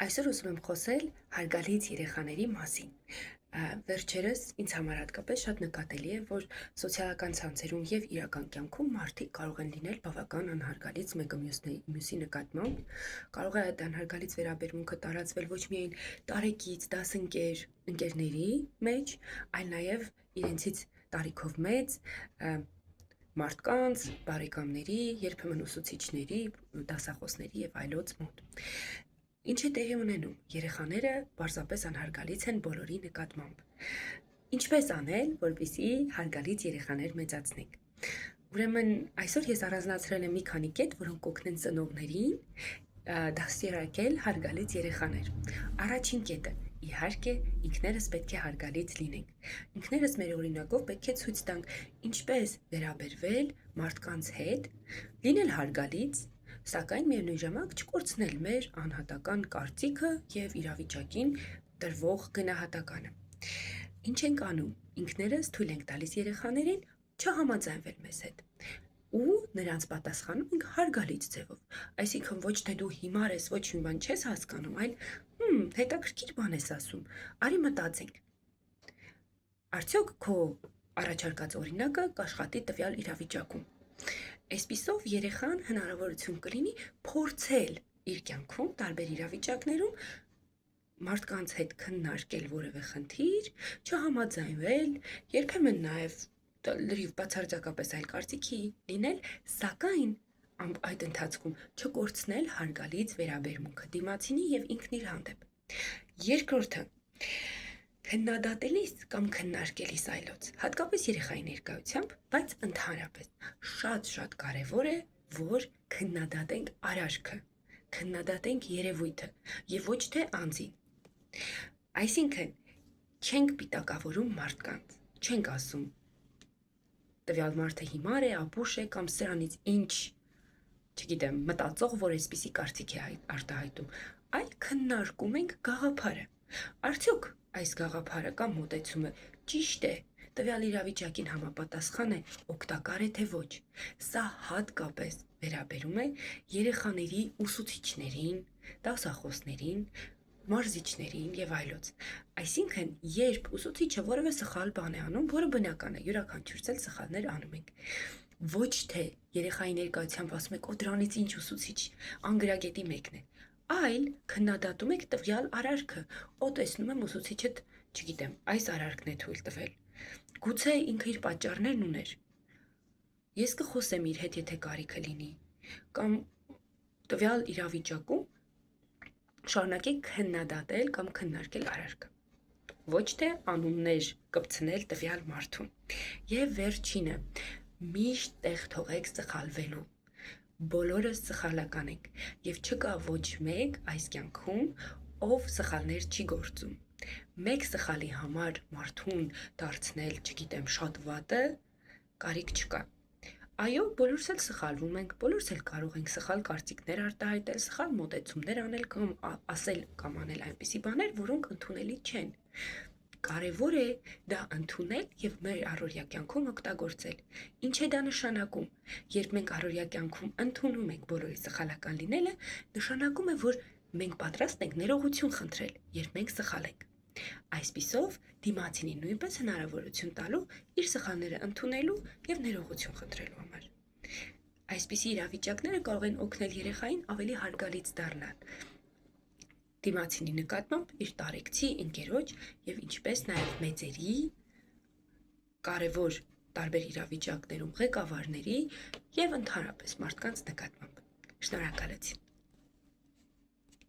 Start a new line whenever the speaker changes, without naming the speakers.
Այսօր ուզում եմ խոսել հարգալից երեխաների մասին։ Վերջերս ինձ համար հատկապես շատ նկատելի է, որ սոցիալական ցանցերում եւ իրական կյանքում մարդիկ կարող են լինել բավական անհարգալից մեկը մյուսի նկատմամբ։ Կարող է այդ անհարգալից վերաբերմունքը տարածվել ոչ միայն տարեկից, ընկերների մեջ, այլ նաեւ իրենցից տարիքով մեծ մարդկանց, բարեկամների, երբեմն ուսուցիչների, դասախոսների եւ այլոց մոտ։ Ինչ է տեղի ունենում, երեխաները պարզապես անհարգալից են բոլորի նկատմամբ։ Ինչպես անել, որպեսզի հարգալից երեխաներ մեծացնենք։ Ուրեմն այսօր ես առանձնացրել եմ մի քանի կետ, որոնք կօգնեն ծնողներին դաստիարակել հարգալից երեխաներ։ Առաջին կետը, իհարկե, ինքներս պետք է հարգալից լինենք։ Ինքներս մեր օրինակով պետք է ցույց տանք, ինչպես վերաբերվել մարդկանց հետ, լինել հարգալից, սակայն միևնույն ժամանակ չկորցնել մեր անհատական կարծիքը եւ իրավիճակին տրվող գնահատականը։ Ինչ ենք անում, ինքներս թույլ ենք տալիս երեխաներին չհամաձայնվել մեզ հետ ու նրանց պատասխանում ենք հարգալից ձևով, այսինքն ոչ թե դու հիմար ես, ոչ մի բան չես հասկանում, այլ հետաքրքիր բան ես ասում, արի մտածենք, արդյոք քո առաջարկած օրինակը կաշխատի տվյալ իրավիճակում։ Այսպիսով երեխան հնարավորություն կլինի փորձել իր կյանքում տարբեր իրավիճակներում մարդկանց հետ քննարկել որևէ խնդիր, չհամաձայնվել, երբեմն նաև լրիվ բացարձակապես այլ կարծիքի լինել, սակայն այդ ընթացքում չկորցնել հարգալից վերաբերմունքը դիմացինի եւ ինքն իր հանդեպ։ Երկրորդը, քննադատելիս կամ քննարկելիս այլոց, հատկապես երեխայի ներկայությամբ, բայց ընդհանրապես շատ կարևոր է, որ քննադատենք արարքը, քննադատենք երևույթը եւ ոչ թե անձին։ Այսինքն չենք պիտակավորում մարդկանց, չենք ասում տվյալ մարդը հիմար է, ապուշ է կամ սրանից ինչ, չգիտեմ, մտածող, որ այսպիսի կարծիք է արտահայտում, այլ քննարկում ենք գաղափարը։ Արդյոք այս գաղափարը կամ մոտեցումը ճիշտ է, տվյալ իրավիճակին համապատասխան է, օգտակար է թե ոչ։ Սա հատկապես վերաբերում է երեխաների ուսուցիչներին, դասախոսներին, մարզիչներին եւ այլոց։ Այսինքն, երբ ուսուցիչը որևէ սխալ բան է անում, որը բնական է, յուրաքանչյուրս էլ սխալներ անում ենք, ոչ թե երեխայի ներկայությամբ ասում եք, դրանից ինչ ուսուցիչ, անգրագետի մեկն է, այլ քննադատում եք տվյալ արարքը, տեսնում եմ ուսուցիչը, չգիտեմ, այս արարքն է թույլ տվել։ Գուցե ինքը իր պատճառներն ուներ։ Ես կխոսեմ իր հետ, եթե կարիքը լինի, կամ տվյալ իրավիճակում շարունակեք քննադատել կամ քննարկել արարքը, ոչ թե անուններ կպցնել տվյալ մարդուն։ Եվ վերջինը, միշտ տեղ թողեք սխալվելու։ Բոլորս սխալական ենք եւ չկա ոչ մեկ այս կյանքում, ով սխալներ չի գործում։ Մեկ սխալի համար մարդուն դարձնել, չգիտեմ, շատ վատը կարիք չկա։ Այո, բոլորս էլ սխալվում ենք, բոլորս էլ կարող ենք սխալ կարծիքներ արտահայտել, սխալ մոտեցումներ անել կամ ասել կամ անել այնպիսի բաներ, որոնք ընդունելի չեն։ Կարևոր է դա ընդունել եւ մեր առօրյա կյանքում օգտագործել։ Ինչ է դա նշանակում։ Երբ մենք առօրյա կյանքում ընդունում ենք բոլորի սխալական լինելը, նշանակում է, որ մենք պատրաստ ենք ներողություն խնդրել, երբ մենք սխալ ենք։ Այսպիսով, դիմացինին նույնպես հնարավորություն տալու իր սխալները ընդունելու եւ ներողություն խնդրելու համար։ Այսպիսի իրավիճակները կարող են օգնել երեխային ավելի հարգալից դառնալ դիմացինի նկատմամբ, իր տարեկցի, ընկերոջ եւ ինչպես նաեւ մեծերի, կարևոր տարբեր իրավիճակներում ղեկավարների եւ ընդհանրապես մարդկանց նկատմամբ։ Շնորհակալություն։